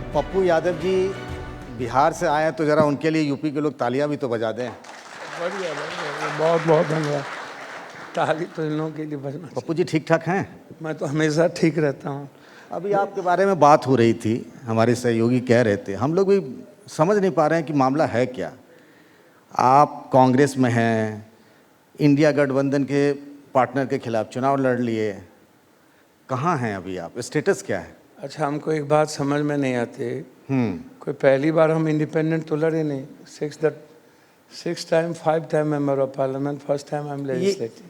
अब पप्पू यादव जी बिहार से आए हैं तो ज़रा उनके लिए यूपी के लोग तालियां भी तो बजा दें। बढ़िया बढ़िया, बहुत बहुत धन्यवाद। ताली तो इन लोगों के लिए बजना चाहिए। पप्पू जी ठीक ठाक हैं? मैं तो हमेशा ठीक रहता हूँ। अभी आपके बारे में बात हो रही थी, हमारे सहयोगी कह रहे थे, हम लोग भी समझ नहीं पा रहे हैं कि मामला है क्या। आप कांग्रेस में हैं, इंडिया गठबंधन के पार्टनर के खिलाफ चुनाव लड़ लिए, कहाँ हैं अभी आप? स्टेटस क्या है? अच्छा, हमको एक बात समझ में नहीं आती। कोई पहली बार हम इंडिपेंडेंट तो लड़े नहीं। Six time 5 time member of parliament, first time हम लेजिस्लेटिव।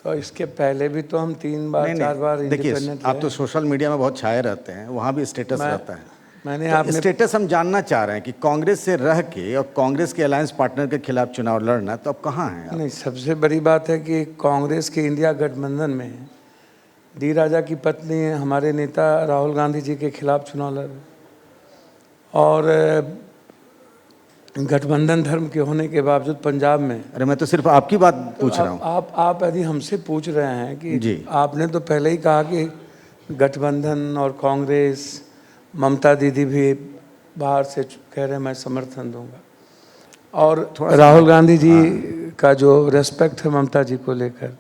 तो इसके पहले भी तो हम 3 बार 4 बार देखिए, इंडिपेंडेंट आप तो सोशल मीडिया में बहुत छाए रहते हैं, वहाँ भी स्टेटस रहता है। मैंने तो आपने स्टेटस हम जानना चाह रहे हैं कि कांग्रेस से रह के और कांग्रेस के अलायंस पार्टनर के खिलाफ चुनाव लड़ना, तो अब कहाँ हैं आप? नहीं, सबसे बड़ी बात है कि कांग्रेस के इंडिया गठबंधन में डी राजा की पत्नी हमारे नेता राहुल गांधी जी के खिलाफ चुनाव लड़ रहे और गठबंधन धर्म के होने के बावजूद पंजाब में। अरे मैं तो सिर्फ आपकी बात पूछ रहा हूँ। आप यदि हमसे पूछ रहे हैं कि जी। आपने तो पहले ही कहा कि गठबंधन और कांग्रेस, ममता दीदी भी बाहर से कह रहे हैं मैं समर्थन दूंगा, और राहुल गांधी जी का जो रेस्पेक्ट है ममता जी को लेकर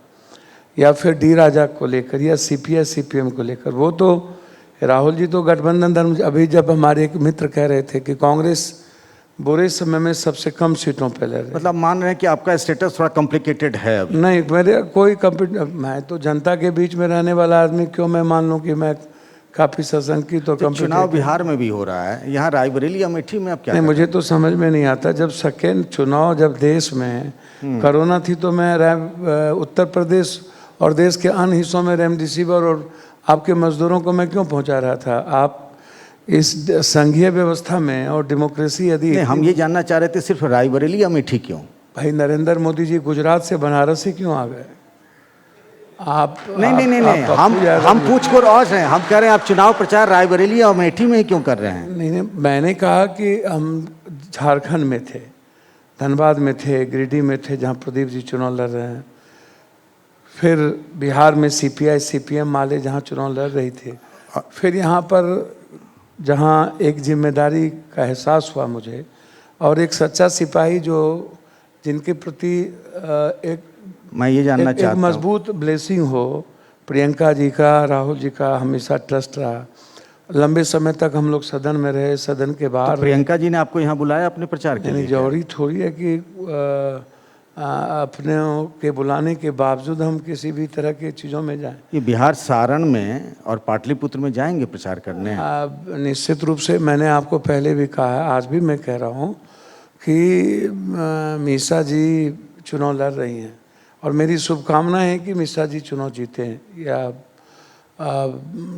या फिर डी राजा को लेकर या सीपीआई सीपीएम को लेकर, वो तो राहुल जी तो गठबंधन धर्म। अभी जब हमारे एक मित्र कह रहे थे कि कांग्रेस बुरे समय में सबसे कम सीटों पे लड़ रही, मतलब मान रहे हैं कि आपका स्टेटस थोड़ा कॉम्प्लिकेटेड है अभी? नहीं, मेरे कोई मैं तो जनता के बीच में रहने वाला आदमी, क्यों मैं मान लूँ कि मैं काफ़ी सत्संग की तो चुनाव बिहार में भी हो रहा है, यहाँ रायबरेली अमेठी में आप क्या? नहीं, मुझे तो समझ में नहीं आता। जब सेकेंड चुनाव जब देश में कोरोना थी तो मैं उत्तर प्रदेश और देश के अन्य हिस्सों में रेमडेसिविर और आपके मजदूरों को मैं क्यों पहुंचा रहा था? आप इस संघीय व्यवस्था में और डेमोक्रेसी यदि हम ये जानना चाह रहे थे सिर्फ रायबरेली अमेठी क्यों? भाई, नरेंद्र मोदी जी गुजरात से बनारस से क्यों आ गए? आप नहीं, हम पूछ कर और हैं, हम कह रहे हैं आप चुनाव प्रचार रायबरेली और अमेठी में ही क्यों कर रहे हैं? नहीं, मैंने कहा कि हम झारखंड में थे, धनबाद में थे, गिरिडीह में थे जहां प्रदीप जी चुनाव लड़ रहे हैं, फिर बिहार में सीपीआई सीपीएम माले जहां चुनाव लड़ रही थी, फिर यहाँ पर जहाँ एक जिम्मेदारी का एहसास हुआ मुझे और एक सच्चा सिपाही जो जिनके प्रति मैं ये जानना चाहता हूँ, मजबूत ब्लेसिंग हो। प्रियंका जी का, राहुल जी का हमेशा ट्रस्ट रहा। लंबे समय तक हम लोग सदन में रहे, सदन के बाहर। तो प्रियंका जी ने आपको यहाँ बुलाया अपने प्रचार के लिए? जरूरी थोड़ी है कि अपने के बुलाने के बावजूद हम किसी भी तरह की चीज़ों में जाएं। ये बिहार सारण में और पाटलिपुत्र में जाएंगे प्रचार करने? निश्चित रूप से मैंने आपको पहले भी कहा है, आज भी मैं कह रहा हूँ कि मीसा जी चुनाव लड़ रही हैं और मेरी शुभकामना है कि मीसा जी चुनाव जीते या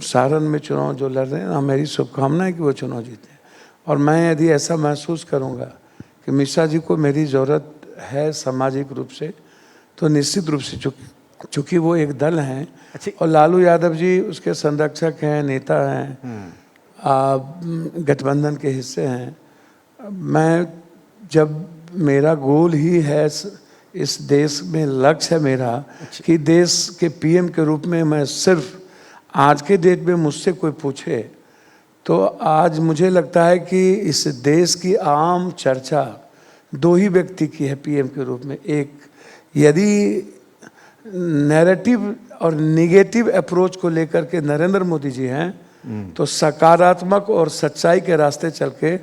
सारण में चुनाव जो लड़ रहे हैं, मेरी शुभकामना है कि वो चुनाव जीते। और मैं यदि ऐसा महसूस करूँगा कि मीसा जी को मेरी ज़रूरत है सामाजिक रूप से, तो निश्चित रूप से चूँकि वो एक दल हैं और लालू यादव जी उसके संरक्षक हैं, नेता हैं, गठबंधन के हिस्से हैं। मैं जब मेरा गोल ही है इस देश में, लक्ष्य है मेरा कि देश के पीएम के रूप में मैं सिर्फ आज के डेट में मुझसे कोई पूछे तो आज मुझे लगता है कि इस देश की आम चर्चा 2 ही व्यक्ति की है पीएम के रूप में। एक, यदि नैरेटिव और निगेटिव अप्रोच को लेकर के नरेंद्र मोदी जी हैं तो सकारात्मक और सच्चाई के रास्ते चल के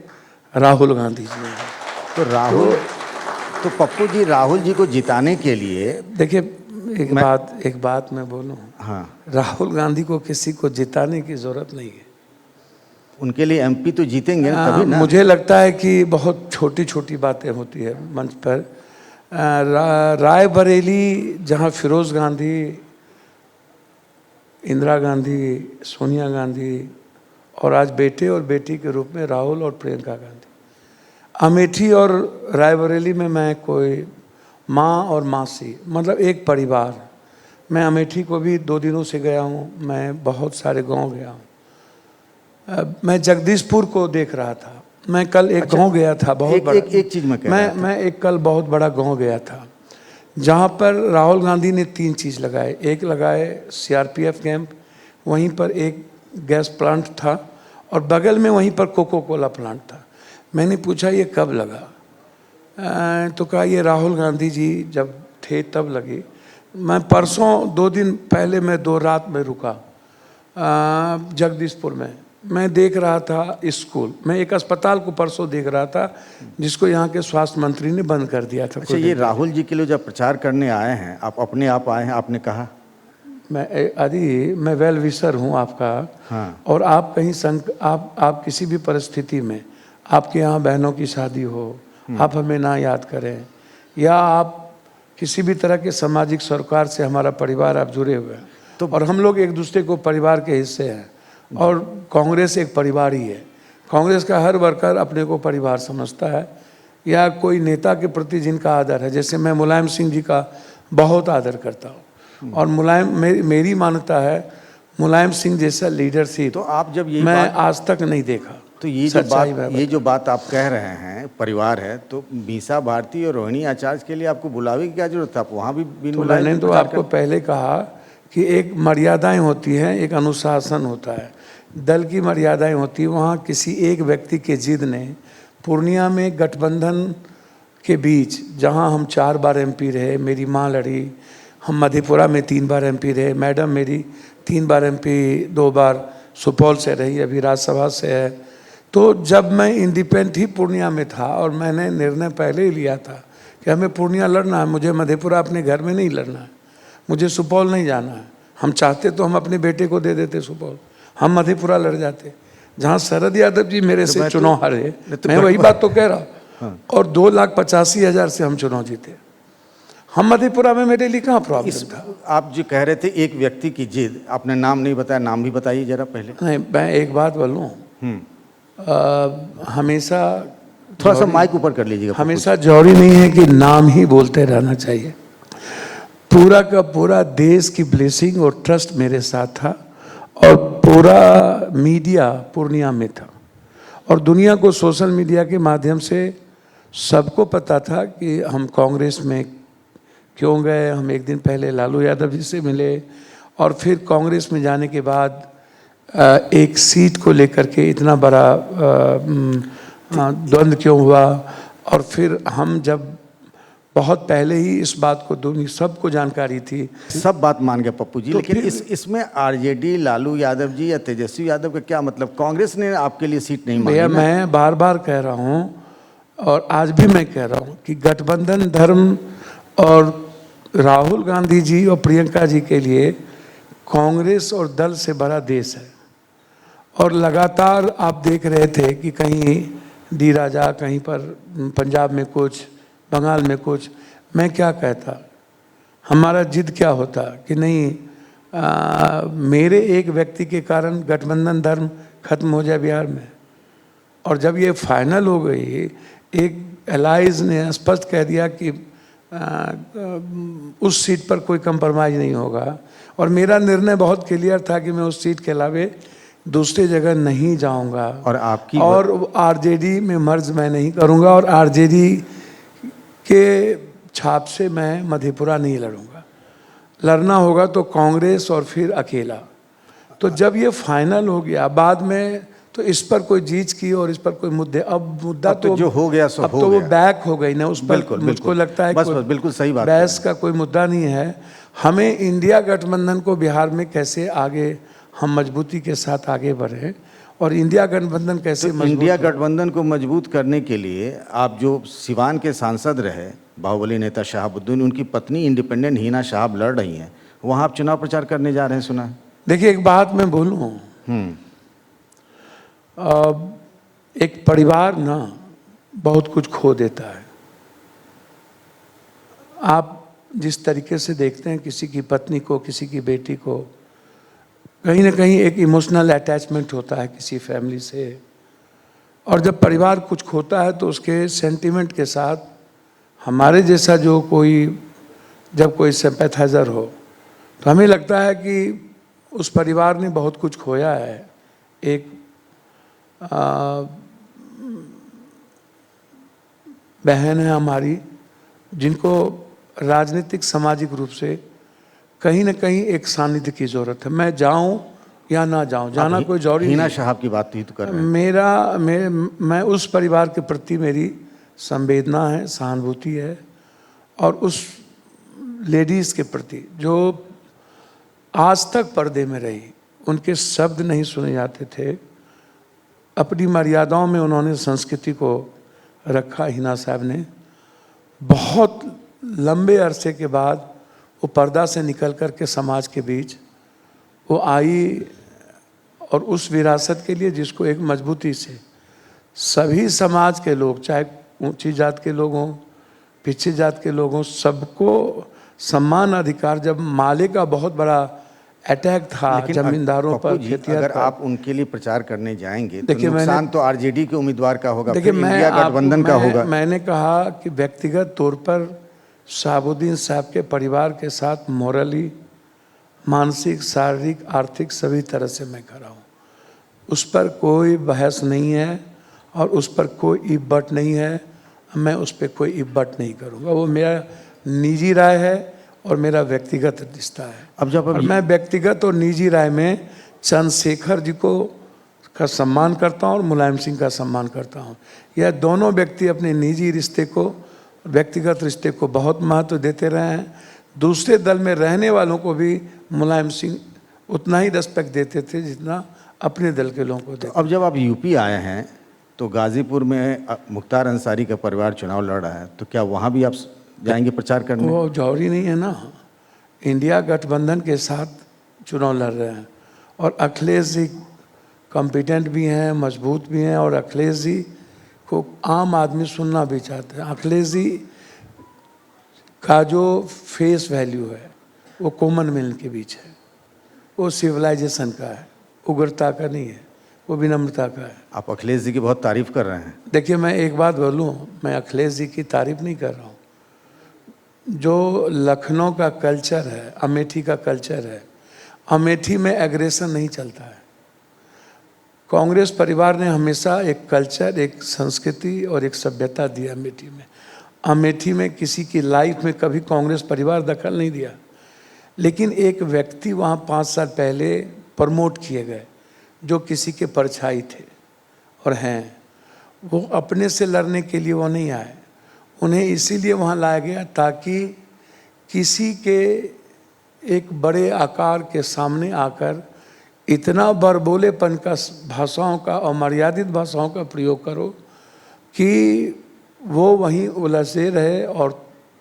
राहुल गांधी जी हैं। तो पप्पू जी, राहुल जी को जिताने के लिए देखिए, एक बात मैं बोलूं, हाँ, राहुल गांधी को किसी को जिताने की जरूरत नहीं है। उनके लिए एमपी तो जीतेंगे तभी ना। मुझे लगता है कि बहुत छोटी छोटी बातें होती है मंच पर। रायबरेली जहां फिरोज गांधी, इंदिरा गांधी, सोनिया गांधी और आज बेटे और बेटी के रूप में राहुल और प्रियंका गांधी, अमेठी और रायबरेली में मैं कोई माँ और मासी, मतलब एक परिवार। मैं अमेठी को भी 2 दिनों से गया हूँ, मैं बहुत सारे गांव गया हूँ। मैं जगदीशपुर को देख रहा था, मैं कल एक गांव गया था बहुत बड़ा। एक चीज मैं एक कल बहुत बड़ा गांव गया था जहां पर राहुल गांधी ने 3 चीज़ लगाए। एक लगाए सीआरपीएफ कैंप, वहीं पर एक गैस प्लांट था और बगल में वहीं पर कोको कोला प्लांट था। मैंने पूछा ये कब लगा? तो कहा ये राहुल गांधी जी जब थे तब लगी। मैं परसों 2 दिन पहले मैं 2 रात में रुका जगदीशपुर में। मैं देख रहा था स्कूल, मैं एक अस्पताल को परसों देख रहा था जिसको यहाँ के स्वास्थ्य मंत्री ने बंद कर दिया था। अच्छा, ये राहुल जी के लिए जब प्रचार करने आए हैं, आप अपने आप आए हैं, आपने कहा? मैं वेल विशर हूँ आपका। हाँ। और आप कहीं आप किसी भी परिस्थिति में, आपके यहाँ बहनों की शादी हो, आप हमें ना याद करें, या आप किसी भी तरह के सामाजिक सरोकार से हमारा परिवार आप जुड़े हुए हैं, तो और हम लोग एक दूसरे को परिवार के हिस्से हैं। और कांग्रेस एक परिवार ही है। कांग्रेस का हर वर्कर अपने को परिवार समझता है, या कोई नेता के प्रति जिनका आदर है। जैसे मैं मुलायम सिंह जी का बहुत आदर करता हूँ, और मेरी मान्यता है मुलायम सिंह जैसा लीडरशिप तो आप जब ये मैं आज तक नहीं देखा। तो ये जो बात आप कह रहे हैं परिवार है, तो मीसा भारती और रोहिणी आचार्य के लिए आपको बुलावे की क्या जरूरत था? आप वहाँ भी तो मैंने तो आपको पहले कहा कि एक मर्यादाएं होती हैं, एक अनुशासन होता है, दल की मर्यादाएं होती है। वहाँ किसी एक व्यक्ति के जिद ने पूर्णिया में गठबंधन के बीच, जहाँ हम 4 बार MP रहे, मेरी माँ लड़ी, हम मधेपुरा में 3 बार MP रहे, मैडम मेरी 3 बार MP 2 बार सुपौल से रही, अभी राज्यसभा से है। तो जब मैं इंडिपेंडेंट ही पूर्णिया में था, और मैंने निर्णय पहले ही लिया था कि हमें पूर्णिया लड़ना है, मुझे मधेपुरा अपने घर में नहीं लड़ना है, मुझे सुपौल नहीं जाना है। हम चाहते तो हम अपने बेटे को दे देते सुपौल, हम मधेपुरा लड़ जाते। जहाँ शरद यादव जी मेरे से चुनाव हारे, मैं वही बात तो कह रहा हूँ, और 2,85,000 से हम चुनाव जीते। हम मधेपुरा में, मेरे लिए कहाँ प्रॉब्लम था? आप जो कह रहे थे एक व्यक्ति की जिद, आपने नाम नहीं बताया, नाम भी बताइए जरा पहले। नहीं, मैं एक बात बोलूँ, हमेशा थोड़ा सा माइक ऊपर कर लीजिएगा। हमेशा जरूरी नहीं है कि नाम ही बोलते रहना चाहिए। पूरा का पूरा देश की ब्लेसिंग और ट्रस्ट मेरे साथ था, और पूरा मीडिया पूर्णिया में था, और दुनिया को सोशल मीडिया के माध्यम से सबको पता था कि हम कांग्रेस में क्यों गए। हम एक दिन पहले लालू यादव जी से मिले, और फिर कांग्रेस में जाने के बाद एक सीट को लेकर के इतना बड़ा द्वंद्व क्यों हुआ। और फिर हम जब बहुत पहले ही इस बात को दुनिया सबको जानकारी थी, सब बात मान गए पप्पू जी, तो लेकिन इसमें RJD लालू यादव जी या तेजस्वी यादव का क्या मतलब? कांग्रेस ने आपके लिए सीट नहीं मांगी। भैया मैं बार बार कह रहा हूँ, और आज भी मैं कह रहा हूँ कि गठबंधन धर्म और राहुल गांधी जी और प्रियंका जी के लिए कांग्रेस और दल से बड़ा देश है। और लगातार आप देख रहे थे कि कहीं डी राजा, कहीं पर पंजाब में कुछ, बंगाल में कुछ। मैं क्या कहता, हमारा जिद क्या होता कि नहीं मेरे एक व्यक्ति के कारण गठबंधन धर्म खत्म हो जाए बिहार में। और जब ये फाइनल हो गई, एक एलाइज ने स्पष्ट कह दिया कि उस सीट पर कोई कंप्रोमाइज़ नहीं होगा, और मेरा निर्णय बहुत क्लियर था कि मैं उस सीट के अलावे दूसरी जगह नहीं जाऊंगा, और RJD में मर्ज मैं नहीं करूंगा, और RJD के छाप से मैं मधेपुरा नहीं लड़ूंगा। लड़ना होगा तो कांग्रेस और फिर अकेला। तो जब ये फाइनल हो गया, बाद में तो इस पर कोई जीत की और इस पर कोई मुद्दे, अब मुद्दा तो जो हो गया सो अब तो वो बैक हो गई ना, उस पर मुझको लगता है बस बिल्कुल सही बात, बहस का कोई मुद्दा नहीं है। हमें इंडिया गठबंधन को बिहार में कैसे आगे हम मजबूती के साथ आगे बढ़े, और इंडिया गठबंधन कैसे इंडिया गठबंधन को मजबूत करने के लिए आप जो सिवान के सांसद रहे, बाहुबली नेता शहाबुद्दीन, उनकी पत्नी इंडिपेंडेंट हिना शहाब लड़ रही हैं, वहाँ आप चुनाव प्रचार करने जा रहे हैं, सुना है? देखिए एक बात मैं बोलूँ, एक परिवार ना बहुत कुछ खो देता है। आप जिस तरीके से देखते हैं किसी की पत्नी को, किसी की बेटी को, कहीं ना कहीं एक इमोशनल अटैचमेंट होता है किसी फैमिली से, और जब परिवार कुछ खोता है तो उसके सेंटिमेंट के साथ हमारे जैसा जो कोई, जब कोई सिंपैथाइजर हो, तो हमें लगता है कि उस परिवार ने बहुत कुछ खोया है। एक बहन है हमारी, जिनको राजनीतिक सामाजिक रूप से कहीं ना कहीं एक सानिध्य की ज़रूरत है। मैं जाऊं या ना जाऊं, जाना कोई जरूरी हिना नहीं। साहब की बात ही तो कर रहे हैं। मैं उस परिवार के प्रति मेरी संवेदना है, सहानुभूति है, और उस लेडीज़ के प्रति जो आज तक पर्दे में रही, उनके शब्द नहीं सुने जाते थे, अपनी मर्यादाओं में उन्होंने संस्कृति को रखा। हिना साहब ने बहुत लंबे अरसे के बाद वो पर्दा से निकल कर के समाज के बीच वो आई, और उस विरासत के लिए जिसको एक मजबूती से सभी समाज के लोग, चाहे ऊंची जात के लोग हों, पिछड़ी जात के लोग हों, सबको समान अधिकार, जब माले का बहुत बड़ा अटैक था जमींदारों पर, अगर आप उनके लिए प्रचार करने जाएंगे तो देखिए, नुकसान तो आरजेडी के उम्मीदवार का होगा, देखिए, फिर इंडिया गठबंधन का होगा। मैंने कहा कि व्यक्तिगत तौर पर शहाबुद्दीन साहब के परिवार के साथ मॉरली, मानसिक, शारीरिक, आर्थिक सभी तरह से मैं खड़ा हूँ। उस पर कोई बहस नहीं है और उस पर कोई इब्बट नहीं है। मैं उस पर कोई इब्बट नहीं करूँगा। वो मेरा निजी राय है और मेरा व्यक्तिगत रिश्ता है। और मैं व्यक्तिगत और निजी राय में चंद्रशेखर जी को का सम्मान करता हूँ और मुलायम सिंह का सम्मान करता हूँ। यह दोनों व्यक्ति अपने निजी रिश्ते को, व्यक्तिगत रिश्ते को बहुत महत्व देते रहे हैं। दूसरे दल में रहने वालों को भी मुलायम सिंह उतना ही रिस्पेक्ट देते थे जितना अपने दल के लोगों को देते। अब जब आप यूपी आए हैं तो गाजीपुर में मुख्तार अंसारी का परिवार चुनाव लड़ रहा है, तो क्या वहाँ भी आप जाएंगे प्रचार करने? वो जरूरी नहीं है ना, इंडिया गठबंधन के साथ चुनाव लड़ रहे हैं और अखिलेश जी कॉम्पिटेंट भी हैं, मजबूत भी हैं, और अखिलेश जी को आम आदमी सुनना भी चाहते हैं। अखिलेश जी का जो फेस वैल्यू है वो कॉमन मैन के बीच है, वो सिविलाइजेशन का है, उग्रता का नहीं है, वो विनम्रता का है। आप अखिलेश जी की बहुत तारीफ कर रहे हैं। देखिए, मैं एक बात बोलूं, मैं अखिलेश जी की तारीफ नहीं कर रहा हूँ। जो लखनऊ का कल्चर है, अमेठी का कल्चर है, अमेठी में एग्रेशन नहीं चलता है। कांग्रेस परिवार ने हमेशा एक कल्चर, एक संस्कृति और एक सभ्यता दी अमेठी में। अमेठी में किसी की लाइफ में कभी कांग्रेस परिवार दखल नहीं दिया, लेकिन एक व्यक्ति वहाँ 5 साल पहले प्रमोट किए गए जो किसी के परछाई थे और हैं। वो अपने से लड़ने के लिए वो नहीं आए, उन्हें इसीलिए वहाँ लाया गया ताकि किसी के एक बड़े आकार के सामने आकर इतना बड़बोलेपन का भाषाओं का और मर्यादित भाषाओं का प्रयोग करो कि वो वहीं उलझे रहे और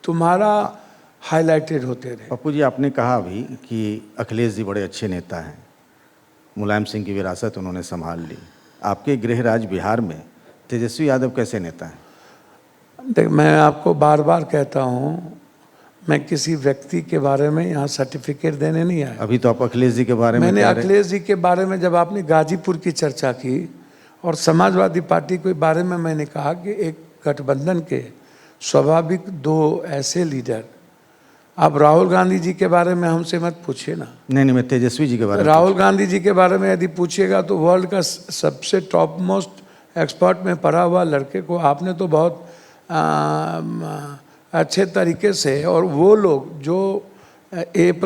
तुम्हारा हाईलाइटेड होते रहे। पप्पू जी, आपने कहा अभी कि अखिलेश जी बड़े अच्छे नेता हैं, मुलायम सिंह की विरासत उन्होंने संभाल ली। आपके गृह राज्य बिहार में तेजस्वी यादव कैसे नेता हैं? देख, मैं आपको बार बार कहता हूँ, मैं किसी व्यक्ति के बारे में यहाँ सर्टिफिकेट देने नहीं आया। अभी तो आप अखिलेश जी के बारे में मैंने अखिलेश जी के बारे में, जब आपने गाजीपुर की चर्चा की और समाजवादी पार्टी के बारे में, मैंने कहा कि एक गठबंधन के स्वाभाविक 2 ऐसे लीडर, आप राहुल गांधी जी के बारे में हमसे मत पूछिए ना। नहीं, मैं तेजस्वी जी के बारे में। राहुल गांधी जी के बारे में यदि पूछिएगा तो वर्ल्ड का सबसे टॉप मोस्ट एक्सपर्ट में पढ़ा हुआ लड़के को आपने तो बहुत अच्छे तरीके से, और वो लोग जो A+²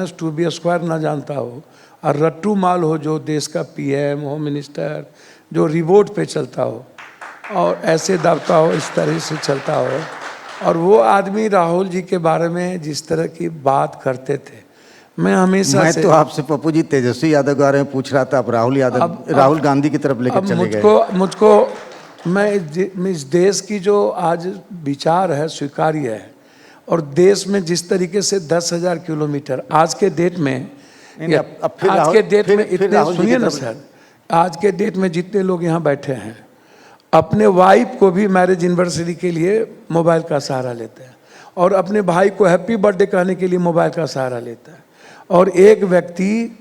- 2B² ना जानता हो और रट्टू माल हो, जो देश का PM हो, मिनिस्टर, जो रिवोट पे चलता हो और ऐसे दबता हो, इस तरह से चलता हो, और वो आदमी राहुल जी के बारे में जिस तरह की बात करते थे, मैं हमेशा तो आपसे पप्पू जी तेजस्वी यादव के बारे में पूछ रहा था, आप राहुल गांधी की तरफ लेकर चले गए। मुझको मैं इस देश की जो आज विचार है स्वीकार्य है, और देश में जिस तरीके से 10,000 किलोमीटर आज के डेट में, आज के डेट में इतने, सुनिए ना सर, आज के डेट में जितने लोग यहाँ बैठे हैं अपने वाइफ को भी मैरिज एनिवर्सरी के लिए मोबाइल का सहारा लेते हैं, और अपने भाई को हैप्पी बर्थडे कहने के लिए मोबाइल का सहारा लेता है। और एक व्यक्ति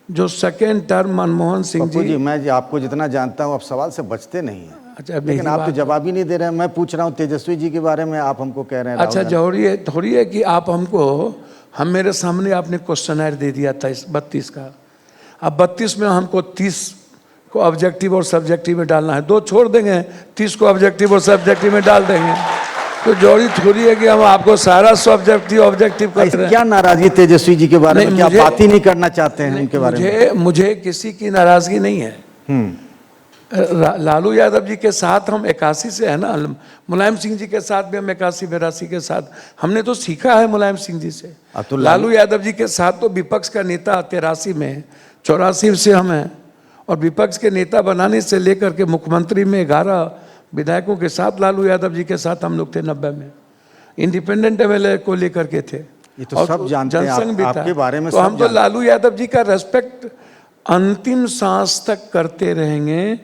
जो सेकेंड टर्म मनमोहन सिंह जी, मैं आपको जितना जानता हूँ आप सवाल से बचते नहीं हैं। अच्छा, लेकिन आप तो जवाब ही नहीं दे रहे हैं। मैं पूछ रहा हूँ तेजस्वी जी के बारे में, आप हमको कह रहे हैं। अच्छा, जरूरी है थोड़ी है कि आप हमको, हम मेरे सामने आपने क्वेश्चनर दे दिया था 32 का, अब 32 में हमको 30 को ऑब्जेक्टिव और सब्जेक्टिव में डालना है। 2 छोड़ देंगे, 30 को ऑब्जेक्टिव और सब्जेक्टिव में डाल देंगे। तो जोड़ी थोड़ी है कि हम आपको सारा सब्जेक्टिव ऑब्जेक्टिव कर रहे हैं। क्या नाराजगी तेजस्वी जी के बारे में, नहीं, क्या मुझे- बात ही नहीं करना चाहते हैं उनके बारे में? मुझे किसी की नाराजगी नहीं है। लालू यादव जी के साथ हम 81 से है ना, मुलायम सिंह जी के साथ भी हम 81-82 के साथ, हमने तो सीखा है मुलायम सिंह जी से। अब तो लालू यादव जी के साथ तो विपक्ष का नेता 83 में, 84 से हम हैं, और विपक्ष के नेता बनाने से लेकर के मुख्यमंत्री में 11 विधायकों के साथ लालू यादव जी के साथ हम लोग थे 90 में, इंडिपेंडेंट एमएलए को लेकर के थे। ये तो सब जानते हैं, जनसंघ भी था। आपके बारे में तो सब हम तो जानते हैं। लालू यादव जी का रेस्पेक्ट अंतिम सांस तक करते रहेंगे।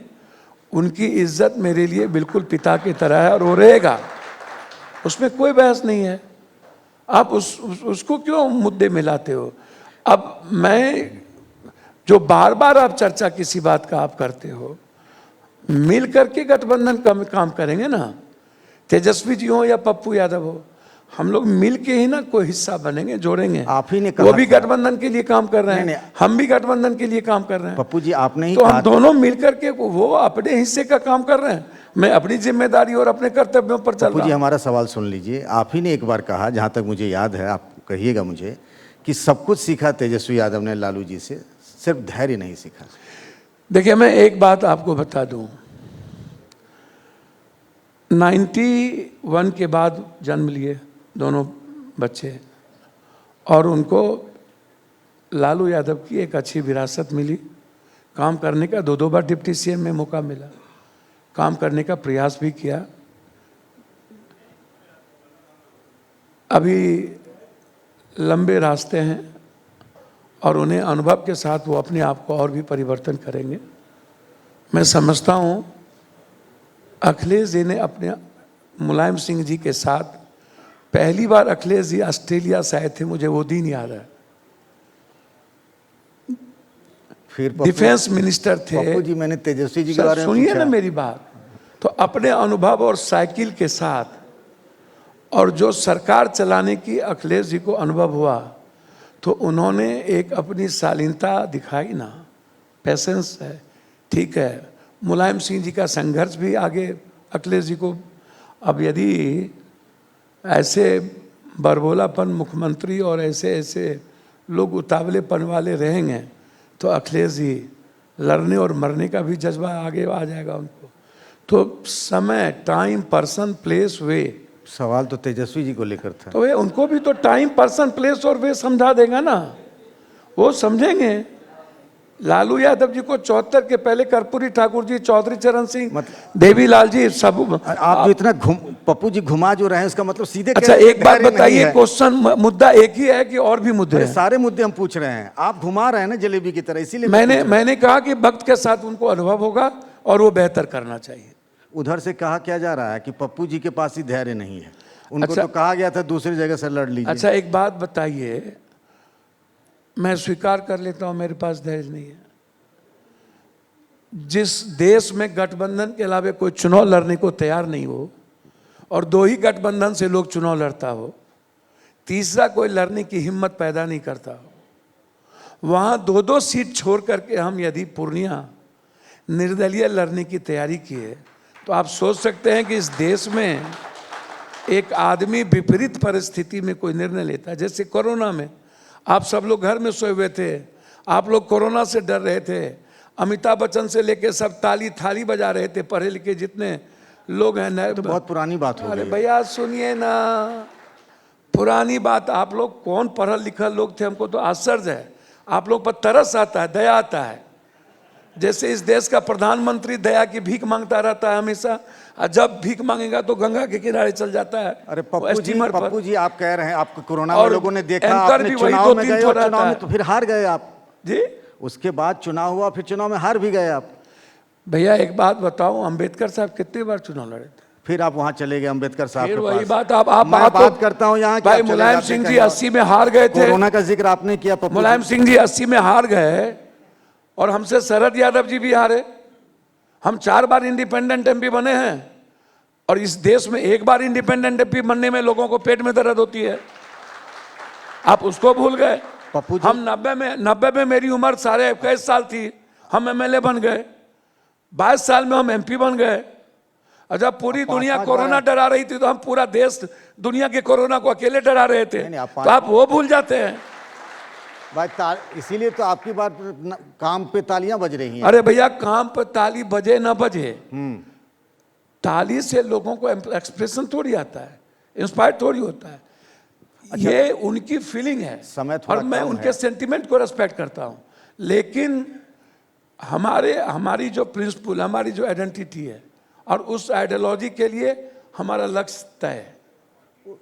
उनकी इज्जत मेरे लिए बिल्कुल पिता की तरह है और वो रहेगा, उसमें कोई बहस नहीं है। आप उसको क्यों मुद्दे में लाते हो? अब मैं जो बार बार आप चर्चा किसी बात का आप करते हो, मिल करके गठबंधन काम करेंगे ना, तेजस्वी जी हो या पप्पू यादव हो, हम लोग मिल के ही ना कोई हिस्सा बनेंगे, जोड़ेंगे। आप ही ने कहा वो भी था। गठबंधन के लिए काम कर रहे हैं, नहीं, हम भी गठबंधन के लिए काम कर रहे हैं। पप्पू जी आपने ही तो कहा हम दोनों मिल करके, वो अपने हिस्से का काम कर रहे हैं, मैं अपनी जिम्मेदारी और अपने कर्तव्यों पर चल पप्पू रहा जी हूं। हमारा सवाल सुन लीजिए। आप ही ने एक बार कहा, जहाँ तक मुझे याद है, आप कहिएगा मुझे, कि सब कुछ सीखा तेजस्वी यादव ने लालू जी से, सिर्फ धैर्य नहीं सीखा। देखिए, मैं एक बात आपको बता दूं, 91 के बाद जन्म लिए दोनों बच्चे, और उनको लालू यादव की एक अच्छी विरासत मिली, काम करने का 2 बार डिप्टी सीएम में मौका मिला, काम करने का प्रयास भी किया। अभी लंबे रास्ते हैं और उन्हें अनुभव के साथ वो अपने आप को और भी परिवर्तन करेंगे। मैं समझता हूँ अखिलेश जी ने अपने मुलायम सिंह जी के साथ, पहली बार अखिलेश जी ऑस्ट्रेलिया से आए थे, मुझे वो दिन याद है, फिर डिफेंस मिनिस्टर थे। पप्पू जी मैंने तेजस्वी जी के बारे में सुनिए पूछा। ना मेरी बात, तो अपने अनुभव और साइकिल के साथ, और जो सरकार चलाने की अखिलेश जी को अनुभव हुआ, तो उन्होंने एक अपनी शालीनता दिखाई ना, पेशेंस है, ठीक है। मुलायम सिंह जी का संघर्ष भी आगे अखिलेश जी को, अब यदि ऐसे बरबोलापन मुख्यमंत्री और ऐसे ऐसे लोग उतावलेपन वाले रहेंगे, तो अखिलेश जी लड़ने और मरने का भी जज्बा आगे आ जाएगा उनको। तो समय, टाइम, पर्सन, प्लेस, वे, सवाल तो तेजस्वी जी को लेकर था। तो वे उनको भी तो टाइम, पर्सन, प्लेस और वे समझा देगा ना, वो समझेंगे। लालू यादव जी को 74 के पहले कर्पूरी ठाकुर जी, चौधरी चरण सिंह, देवीलाल जी, सब आप जो इतना पप्पू जी घुमा जो रहे हैं, उसका मतलब सीधे अच्छा, कह रहे हैं एक बात धैर्य नहीं बताइए, है। क्वेश्चन मुद्दा एक ही है कि और भी मुद्दे अरे हैं? सारे मुद्दे हम पूछ रहे हैं, आप घुमा रहे हैं ना जलेबी की तरह, इसीलिए मैं पूछ रहा मैंने कहा कि वक्त के साथ उनको अनुभव होगा और वो बेहतर करना चाहिए। हूं। उधर से कहा क्या जा रहा है कि पप्पू जी के पास ही धैर्य नहीं है, उनको अच्छा, तो कहा गया था दूसरी जगह से लड़ लीजिए। अच्छा, एक बात बताइए, मैं स्वीकार कर लेता हूं मेरे पास धैर्य नहीं है। जिस देश में गठबंधन के अलावा कोई चुनाव लड़ने को तैयार नहीं हो, और 2 ही गठबंधन से लोग चुनाव लड़ता हो, तीसरा कोई लड़ने की हिम्मत पैदा नहीं करता हो, वहां 2-2 सीट छोड़ करके हम यदि पूर्णिया निर्दलीय लड़ने की तैयारी किए, तो आप सोच सकते हैं कि इस देश में एक आदमी विपरीत परिस्थिति में कोई निर्णय लेता है। जैसे कोरोना में आप सब लोग घर में सोए हुए थे, आप लोग कोरोना से डर रहे थे, अमिताभ बच्चन से लेके सब ताली थाली बजा रहे थे, पढ़े लिखे जितने लोग हैं। तो बहुत पुरानी बात हो अरे गई। भैया सुनिए ना, पुरानी बात, आप लोग कौन पढ़ल लिखल लोग थे, हमको तो आश्चर्य है। आप लोग पर तरस आता है, दया आता है। जैसे इस देश का प्रधानमंत्री दया की भीख मांगता रहता है हमेशा, और जब भीख मांगेगा तो गंगा के किनारे चल जाता है। अरे वो पप्पू जी आप कह रहे हैं, आपको कोरोना में और लोगों ने देखा, एंकर आपने भी वही चुनाव में 2-3 गए तो और रहता चुनाव में है। तो फिर हार गए आप जी, उसके बाद चुनाव हुआ, फिर चुनाव में हार भी गए आप। भैया एक बात बताओ, अंबेडकर साहब कितने बार चुनाव लड़े थे? फिर आप वहां चले गए अंबेडकर साहब फिर के वही पास। बात, आप मैं बात करता हूं यहाँ, भाई मुलायम सिंह जी 80 में हार गए थे। कोरोना का जिक्र आपने किया, पप्पू मुलायम सिंह जी 80 में हार गए, और हमसे शरद यादव जी भी हारे। हम 4 बार इंडिपेंडेंट एमपी बने हैं, और इस देश में 1 बार इंडिपेंडेंट एमपी बनने में लोगों को पेट में दर्द होती है, आप उसको भूल गए। पप्पू जी, हम 90 में मेरी उम्र 21.5 साल थी, हम एमएलए बन गए। 22 साल में हम एमपी बन गए। अच्छा, पूरी पाँच- दुनिया पाँच कोरोना बार- डरा रही थी तो हम पूरा देश दुनिया के कोरोना को अकेले डरा रहे थे, नहीं, आप तो पाँच- आप वो भूल जाते हैं। भाई इसीलिए तो आपकी बात काम पे तालियां बज रही हैं। अरे भैया, काम पर ताली बजे ना बजे, हम्म। ताली से लोगों को एक्सप्रेशन थोड़ी आता है, इंस्पायर थोड़ी होता है। ये उनकी फीलिंग है समय थोड़ा और मैं कम उनके है। सेंटिमेंट को रेस्पेक्ट करता हूं, लेकिन हमारी जो प्रिंसिपल, हमारी जो आइडेंटिटी है और उस आइडियोलॉजी के लिए हमारा लक्ष्य तय है।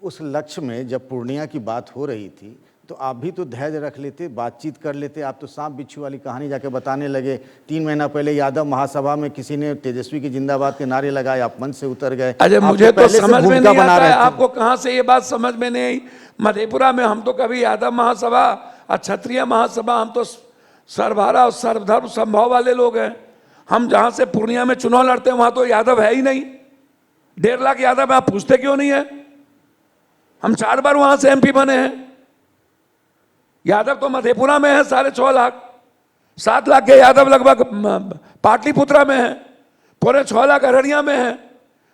उस लक्ष्य में जब पूर्णिया की बात हो रही थी तो आप भी तो धैर्य रख लेते, बातचीत कर लेते। आप तो सांप बिच्छू वाली कहानी जाके बताने लगे। 3 महीना पहले यादव महासभा में किसी ने तेजस्वी की जिंदाबाद के नारे लगाए, आप मंच से उतर गए। अरे आप मुझे तो पहले से समझ में भूमिका नहीं बना आता रहे है, थे। आपको कहां से ये बात समझ में नहीं आई। मधेपुरा में हम तो कभी यादव महासभा और क्षत्रिय महासभा, हम तो सर्वहारा और सर्वधर्म संभव वाले लोग हैं। हम जहां से पूर्णिया में चुनाव लड़ते हैं वहां तो यादव है ही नहीं। 1.5 लाख यादव, आप पूछते क्यों नहीं है? हम 4 बार वहां से एमपी बने हैं। यादव तो मधेपुरा में है 6.5 लाख, 7 लाख के यादव लगभग पाटलिपुत्रा में है, 6.25 लाख अररिया में है,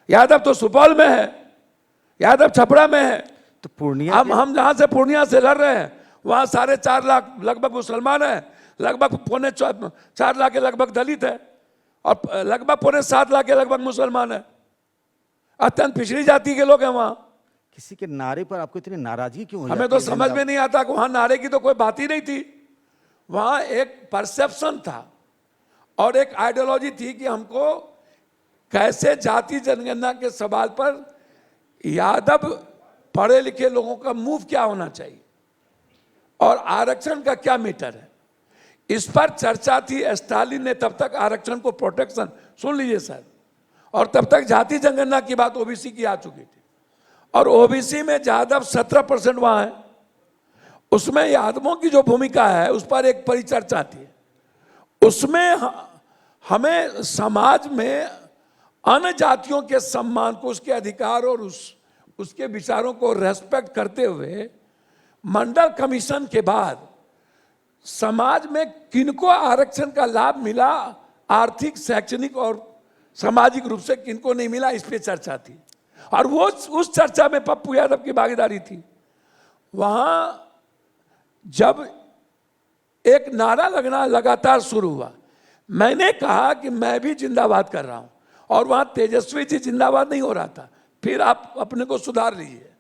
यादव तो सुपौल में है, यादव छपरा में है। तो पूर्णिया हम जहां से पूर्णिया से लड़ रहे हैं वहां 4.5 लाख लगभग मुसलमान है, लगभग 4.25 लाख के लगभग दलित है और लगभग 7.25 लाख के लगभग मुसलमान है। अत्यंत पिछड़ी जाति के लोग हैं वहां। किसी के नारे पर आपको इतनी नाराजगी क्यों हो हमें जाती तो है? समझ में नहीं आता कि वहां नारे की तो कोई बात ही नहीं थी। वहां एक परसेप्शन था और एक आइडियोलॉजी थी कि हमको कैसे जाति जनगणना के सवाल पर यादव पढ़े लिखे लोगों का मूव क्या होना चाहिए और आरक्षण का क्या मीटर है, इस पर चर्चा थी। स्टालिन ने तब तक आरक्षण को प्रोटेक्शन, सुन लीजिए सर, और तब तक जाति जनगणना की बात ओबीसी की आ चुकी थी और ओबीसी में यादव 17% वहां है। उसमें यादवों की जो भूमिका है उस पर एक परिचर्चा थी। उसमें हमें समाज में अन्य जातियों के सम्मान को, उसके अधिकार और उसके विचारों को रेस्पेक्ट करते हुए मंडल कमीशन के बाद समाज में किनको आरक्षण का लाभ मिला, आर्थिक, शैक्षणिक और सामाजिक रूप से किनको नहीं मिला, इस पे चर्चा थी और वो उस चर्चा में पप्पू यादव की भागीदारी थी। वहां जब एक नारा लगना लगातार शुरू हुआ, मैंने कहा कि मैं भी जिंदाबाद कर रहा हूं और वहां तेजस्वी जी जिंदाबाद नहीं हो रहा था। फिर आप अपने को सुधार लीजिए,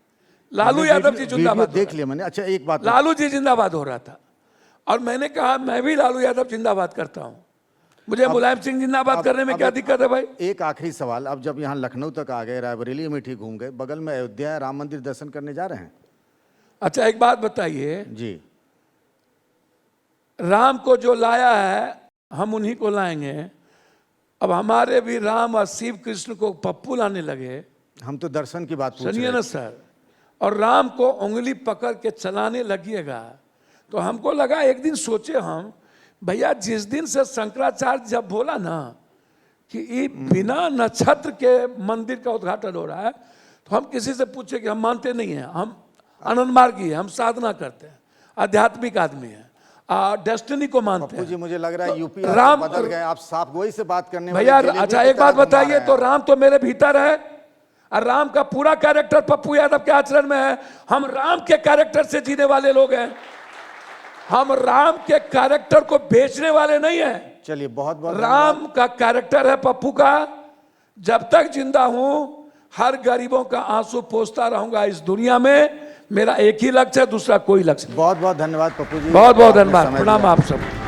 लालू यादव जी जिंदाबाद देख लिया मैंने। अच्छा एक बात, लालू जी जिंदाबाद हो रहा था और मैंने कहा मैं भी लालू यादव जिंदाबाद करता हूं। मुझे मुलायम सिंह जिंदाबाद करने में क्या दिक्कत है भाई? एक आखिरी सवाल, अब जब यहाँ लखनऊ तक आ गए, रायबरेली में ठीक घूम गए, बगल में अयोध्या राम मंदिर दर्शन करने जा रहे हैं। अच्छा एक बात बताइए, जी, राम को जो लाया है हम उन्हीं को लाएंगे। अब हमारे भी राम और शिव कृष्ण को पप्पू लाने लगे। हम तो दर्शन की बात पूछ सुनिए रहे ना थे। सर, और राम को उंगली पकड़ के चलाने लगिएगा तो हमको लगा, एक दिन सोचे हम, भैया जिस दिन से शंकराचार्य जब बोला ना कि ये बिना नक्षत्र के मंदिर का उद्घाटन हो रहा है, तो हम किसी से पूछे कि हम मानते नहीं हैं, हम आनंद मार्गी हैं, हम साधना करते हैं, आध्यात्मिक आदमी हैं, डेस्टिनी को मानते जी हैं। मुझे लग रहा है यूपी राम बदल गए, आप साफ गोई से बात करने वाले भैया जलेबी अच्छा की एक बात तरह घुमा बताइए, रहे हैं। तो राम तो मेरे भीतर है और राम का पूरा कैरेक्टर पप्पू यादव के आचरण में है। हम राम के कैरेक्टर से जीने वाले लोग हैं, हम राम के कैरेक्टर को बेचने वाले नहीं हैं। चलिए बहुत बहुत राम का कैरेक्टर है पप्पू का। जब तक जिंदा हूं हर गरीबों का आंसू पोंछता रहूंगा इस दुनिया में। मेरा एक ही लक्ष्य है, दूसरा कोई लक्ष्य नहीं। बहुत बहुत धन्यवाद पप्पू जी, बहुत बहुत आपने धन्यवाद, समय प्रणाम दिया। आप सब।